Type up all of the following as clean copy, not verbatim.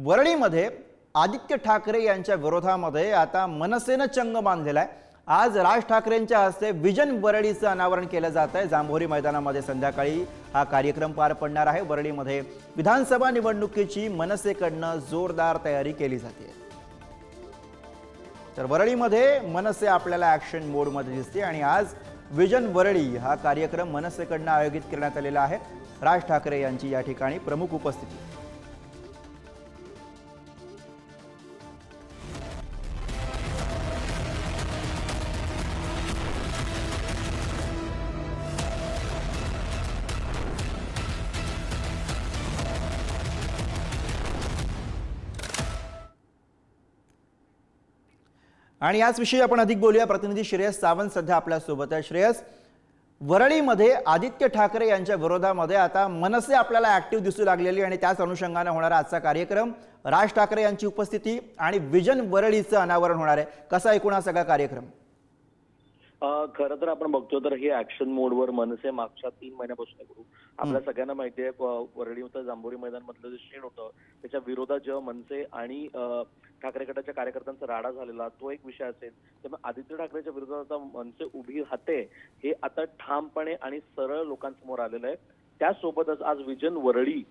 वरळीमध्ये आदित्य ठाकरे यांच्या विरोधामध्ये आता मनसेनं चंग बांधलेला आहे। आज राज ठाकरेंच्या हस्ते विजन वरळीचं अनावरण केलं जात आहे। जांभोरी मैदानामध्ये संध्याकाळी हा कार्यक्रम पार पडणार आहे। वरळीमध्ये विधानसभा निवडणुकीची मनसेकडनं जोरदार तयारी केली जाते। तर वरळीमध्ये मनसे आपल्याला ॲक्शन मोडमध्ये दिसते आणि आज विजन वरळी हा कार्यक्रम मनसेकडनं आयोजित करण्यात आलेला आहे। राज ठाकरे यांची या ठिकाणी प्रमुख उपस्थिती। आणि याच विषयी आपण अधिक बोलूया। प्रतिनिधी श्रेयस सावंत सध्या आपल्या सोबत आहे। श्रेयस, वरळीमध्ये आदित्य ठाकरे यांच्या विरोधामध्ये आता मनसे आपल्याला ऍक्टिव्ह दिसू लागलेली आणि त्याच अनुषंगाने होणारा आजचा कार्यक्रम, राज ठाकरे यांची उपस्थिती आणि विजन वरळीचं अनावरण होणार आहे। कसा एकूण हा सगळा कार्यक्रम? खरं तर आपण बघतो तर हे ऍक्शन मोडवर मनसे मागच्या 3 महिन्यापासून करू। आपल्या सगळ्यांना माहिती आहे वरळी होतं, जांभोरी मैदान मधलं जे शेड होतं त्याच्या विरोधात जेव्हा मनसे आणि ठाकरे गटाच्या कार्यकर्त्यांचा राडा झालेला तो एक विषय असेल। त्यामुळे आदित्य ठाकरेच्या विरोधात आता मनसे उभी राहते हे आता ठामपणे आणि सरळ लोकांसमोर आलेलं आहे। त्यासोबतच आज विजन वरळी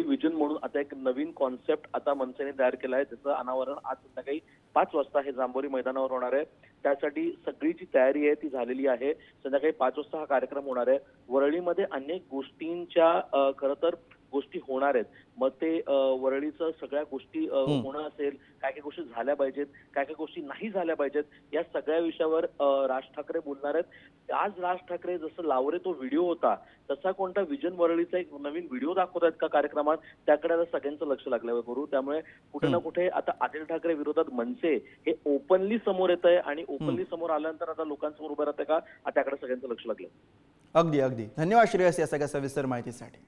विजन म्हणून आता एक नवीन कॉन्सेप्ट आता मनसेने तयार केला आहे। त्याचं अनावरण आज संध्याकाळी 5 वाजता हे जांभोरी मैदानावर होणार आहे। त्यासाठी सगळी जी तयारी आहे ती झालेली आहे। संध्याकाळी 5 वाजता हा कार्यक्रम होणार आहे। वरळीमध्ये अनेक गोष्टींच्या खरं तर गोष्टी होणार आहेत। मग ते वरळीचं सगळ्या गोष्टी होणं असेल, काय काय गोष्टी झाल्या पाहिजेत, काय काय गोष्टी नाही झाल्या पाहिजेत, या सगळ्या विषयावर राज ठाकरे बोलणार आहेत। आज राज ठाकरे जसं लावरे तो व्हिडिओ होता तसा कोणता विजन वरळीचा एक नवीन व्हिडिओ दाखवत आहेत का कार्यक्रमात, त्याकडे आता सगळ्यांचं लक्ष लागलं करू। त्यामुळे कुठे ना कुठे आता आदित्य ठाकरे विरोधात मनसे हे ओपनली समोर येत आहे आणि ओपनली समोर आल्यानंतर आता लोकांसमोर उभं राहते का, त्याकडे सगळ्यांचं लक्ष लागलं। अगदी अगदी धन्यवाद श्रेयस या सगळ्या सविस्तर माहितीसाठी।